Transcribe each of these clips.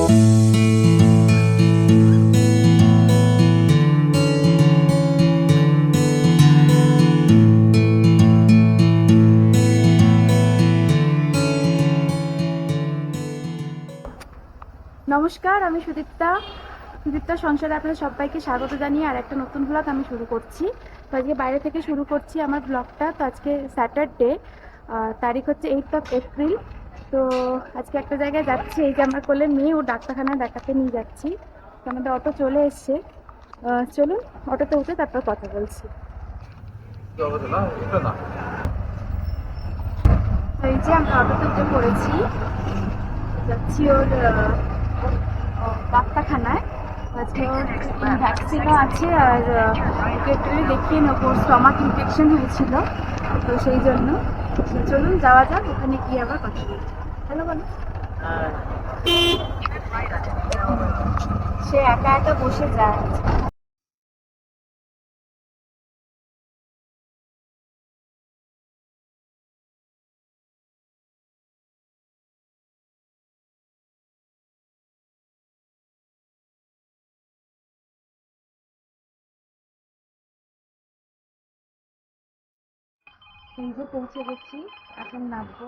নমস্কার, আমি সুদীপ্তা সংসারে আপনাদের সবাইকে স্বাগত জানিয়ে আর একটা নতুন ব্লগ আমি শুরু করছি। তো আজকে বাইরে থেকে শুরু করছি আমার ব্লগটা। তো আজকে স্যাটারডে, তারিখ হচ্ছে 8 এপ্রিল। তো আজকে একটা জায়গায় যাচ্ছি, এই যে আমার কোলে মেয়ে, ও ডাক্তারখানায় দেখাতে নিয়ে যাচ্ছি। তো আমাদের অটো চলে এসছে, চলুন অটোতে উঠে তারপর কথা বলছি। তো এই যে আমরা অটোতে উঠে পড়েছি, যাচ্ছি ওর ডাক্তারখানায়। আজকে ওর ভ্যাকসিনও আছে, আর ওকে একটু দেখিয়ে নেবো, স্টমাক ইনফেকশন হয়েছিল, তো সেই জন্য। চলুন যাওয়া যাক, ওখানে গিয়ে আবার কথা বলছি। হ্যালো বলো। সে একা একা বসে যায়। এই যে পৌঁছে গেছি, এখন নামবো।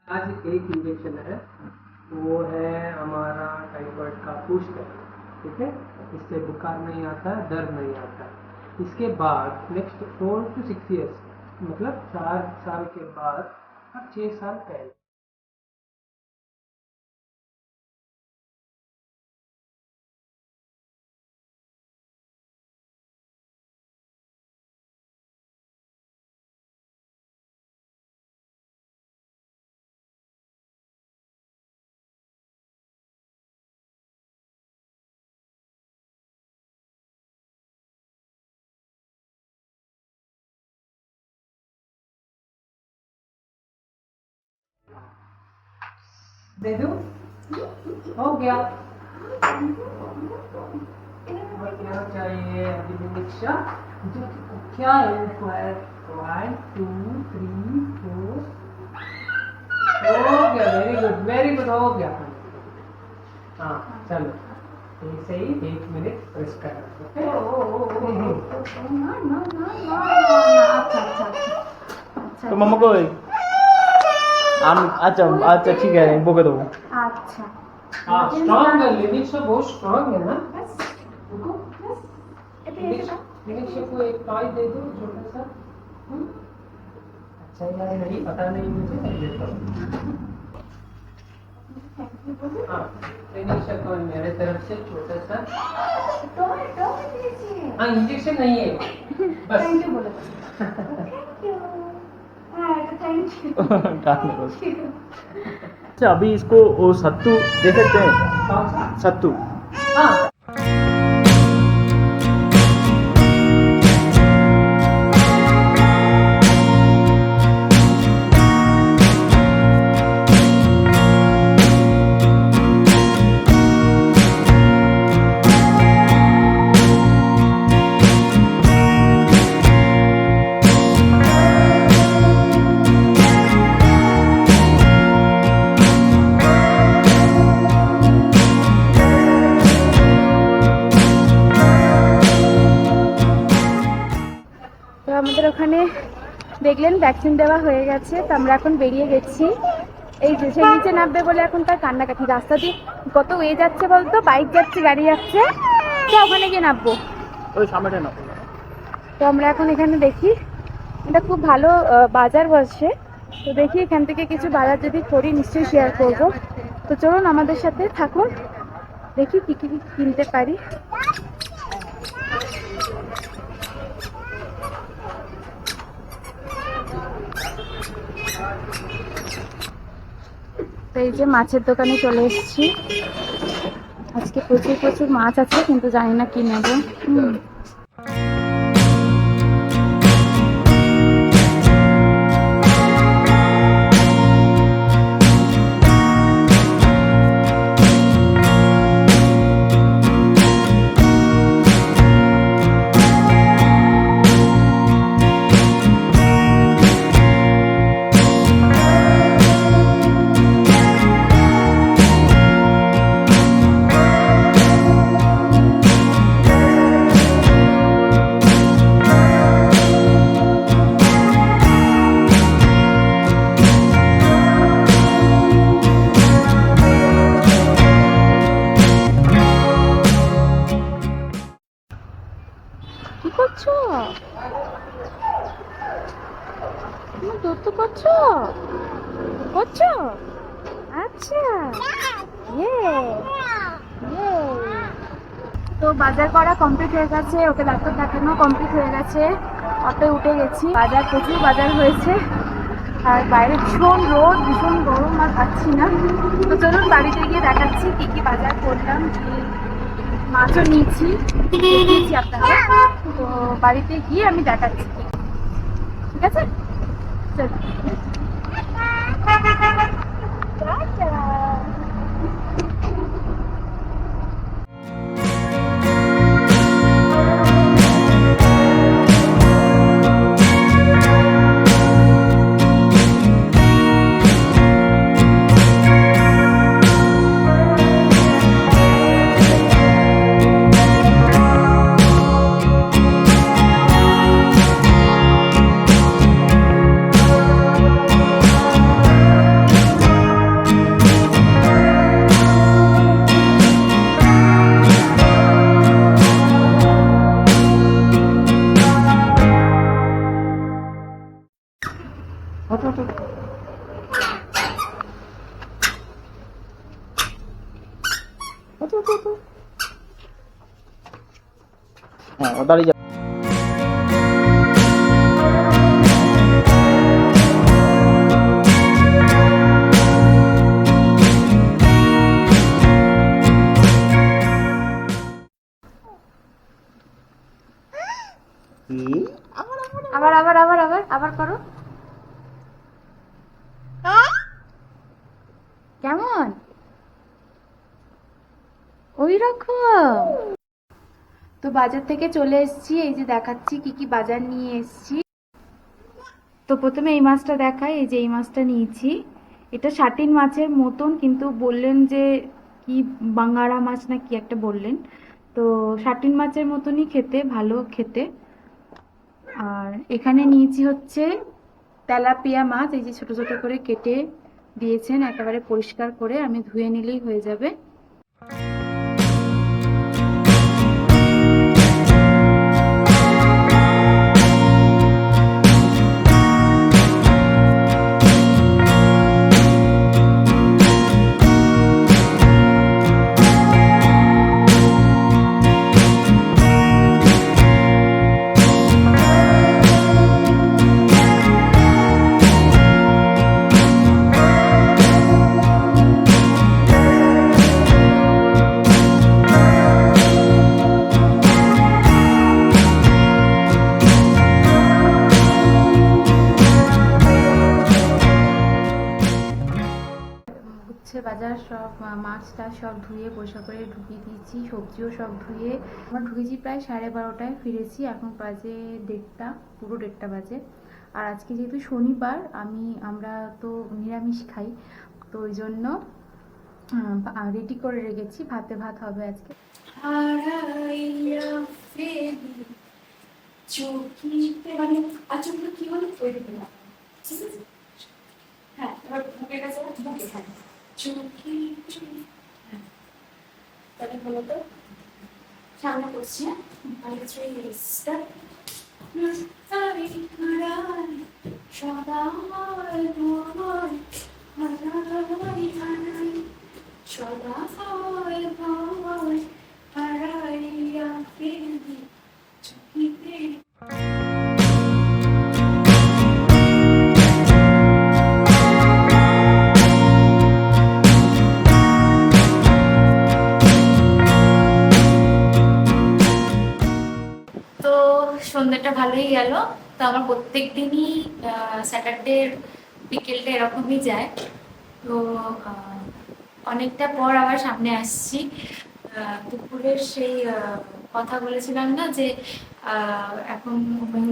आज एक इंजेक्शन है, वो है हमारा टाइफाइड का बूस्टर। ठीक है, इससे बुखार नहीं आता है, दर्द नहीं आता है। इसके बाद नेक्स्ट 4 to 6 ईयर्स, मतलब 4 साल के बाद और 6 साल पहले दे दूं? हो गया। और क्या चाहिए अभी निक्षा? जो क्या है वो है 1 2 3 4। हो गया, वेरी गुड हो गया। हाँ चलो, ऐसे ही 1 मिनट प्रेस करना। तो मम्मा को अच्छा अच्छा ठीक है, बोके दो। আচ্ছা, हाँ स्ट्रॉन्ग है, लिनिक्स बहुत स्ट्रॉन्ग है ना। लिनिक्स को एक टॉय दे दो छोटा सा। अच्छा यार, नहीं पता नहीं मुझे, मैं देता हूँ। हाँ लिनिक्स को मेरे तरफ से छोटा सा। हाँ इंजेक्शन नहीं है बस। थैंक यू बोलो। Thank you. अच्छा अभी इसको वो सत्तू दे सकते हैं? कौन सा? सत्तू। हाँ আমাদের ওখানে দেখলেন ভ্যাকসিন দেওয়া হয়ে গেছে। তো আমরা এখন বেরিয়ে গেছি। এই যে সে নিচে নামবে বলে এখন তার কান্নাকাটি। রাস্তা দিয়ে কত ওয়ে যাচ্ছে বলতো, বাইক যাচ্ছে, গাড়ি যাচ্ছে। তো ওখানে গিয়ে নামবো, ওই সামনেটা না। তো আমরা এখন এখানে দেখি, এটা খুব ভালো বাজার বসে। তো দেখি এখান থেকে কিছু বাজার যদি করি নিশ্চয়ই শেয়ার করব। তো চলুন আমাদের সাথে থাকুন, দেখি কি কি কিনতে পারি। তো এই যে মাছের দোকানে চলে এসেছি। আজকে প্রচুর প্রচুর মাছ আছে, কিন্তু জানি না কি নেব। ইয়ে ইয়ে। তো বাজার করা কমপ্লিট হয়ে গেছে, ওকে ডাক্তার দেখানো কমপ্লিট হয়ে গেছে, অটোয় উঠে গেছি। বাজার প্রচুর বাজার হয়েছে, আর বাইরে ভীষণ রোদ, ভীষণ গরম, আর পাচ্ছি না। তো চলুন বাড়িতে গিয়ে দেখাচ্ছি কি কি বাজার করলাম। মাছও নিয়েছি, দেখিয়েছি আপনাদের। তো বাড়িতে গিয়ে আমি দেখাচ্ছি, ঠিক আছে? চলুন। हाँ और दाढ़ी जा আবার আবার আবার আবার আবার করো। কেমন? ওই রকম। তো বাজার থেকে চলে এসেছি, এই যে দেখাচ্ছি কি কি বাজার নিয়ে এসেছি। তো প্রথমে এই মাছটা দেখাই, এই যে এই মাছটা নিয়েছি। এটা শাটিন মাছের মতন, কিন্তু বললেন যে কি বাঙ্গারা মাছ না কি একটা বললেন। তো শাটিন মাছের মতনই খেতে, ভালো খেতে। আর এখানে নিয়েছি হচ্ছে তেলাপিয়া মাছ, এই যে ছোট ছোট করে কেটে দিয়েছেন, একেবারে পরিষ্কার করে, আমি ধুয়ে নিলেই হয়ে যাবে। উচ্ছে বাজার সব মাছটা সব ধুয়ে পরিষ্কার করে ঢুকিয়ে দিয়েছি, সবজিও সব ধুয়ে আমরা ঢুকেছি প্রায় 12:30টায়, ফিরেছি এখন বাজে 1:30, পুরো 1:30 বাজে। আর আজকে যেহেতু শনিবার, আমরা তো নিরামিষ খাই, তো ওই জন্য রেডি করে রেখেছি, ভাতে ভাত হবে আজকে। চোখিতে মানে আচমকা কি হলো ওই দিকে না, ঠিক আছে? হ্যাঁ, এবার বুকের কাছে বুকে, হ্যাঁ চোখি হ্যাঁ, তাহলে বলো তো সামনে করছি। হ্যাঁ, আর হচ্ছে এই রেসটা সদা সদা হারাইয়া ফেলি চোখিতে। তো সন্ধ্যাটা ভালোই গেল। তো আমার প্রত্যেক দিনই স্যাটারডে বিকেলটা এরকমই যায়। তো অনেকটা পর আবার সামনে আসছি। দুপুরের সেই কথা বলেছিলাম না যে এখন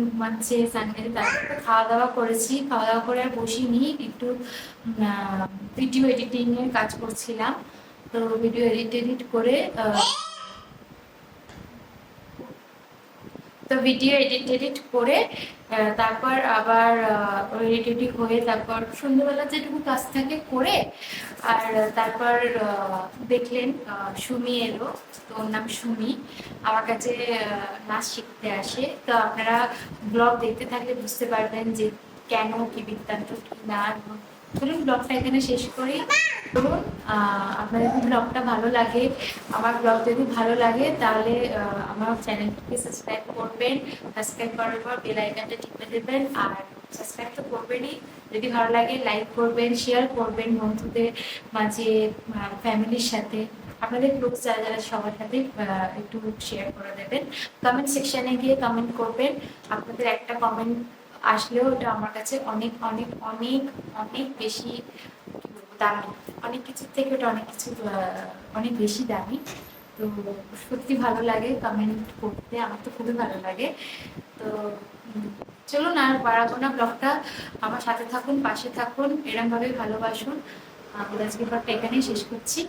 ঘুমাচ্ছে সানডে, তারপরে খাওয়া দাওয়া করেছি, খাওয়া দাওয়া করে আর বসিনি, একটু ভিডিও এডিটিং এর কাজ করছিলাম। তো ভিডিও এডিট করে তারপর আবার রেডি হয়ে তারপর সন্ধ্যেবেলা যেটুকু কাজ থাকে করে, আর তারপর দেখলেন সুমি এলো। তো ওর নাম সুমি, আমার কাছে নাচ শিখতে আসে। তো আপনারা ব্লগ দেখতে থাকলে বুঝতে পারবেন যে কেন, কি বৃত্তান্ত, কি না। চলুন ব্লগটা এখানে শেষ করি। ধরুন আপনাদের যদি ব্লগটা ভালো লাগে, আমার ব্লগ যদি ভালো লাগে, তাহলে আমার চ্যানেলটিকে সাবস্ক্রাইব করবেন। সাবস্ক্রাইব করার পর বেল আইকনটা টিপে দেবেন। আর সাবস্ক্রাইব তো করবেনই, যদি ভালো লাগে লাইক করবেন, শেয়ার করবেন বন্ধুদের মাঝে, ফ্যামিলির সাথে, আপনাদের গ্রুপ যারা যারা সবার সাথে একটু শেয়ার করে দেবেন। কমেন্ট সেকশনে গিয়ে কমেন্ট করবেন। আপনাদের একটা কমেন্ট আসলেও ওটা আমার কাছে অনেক অনেক অনেক অনেক বেশি কি বলবো, দামি। অনেক কিছুর থেকে ওটা অনেক কিছু অনেক বেশি দামি। তো সত্যি ভালো লাগে কমেন্ট করতে, আমার তো খুবই ভালো লাগে। তো চলুন আর বাড়াবো না ব্লগটা, আমার সাথে থাকুন, পাশে থাকুন, এরমভাবে ভালোবাসুন। আজকের ব্লগটা এখানেই শেষ করছি।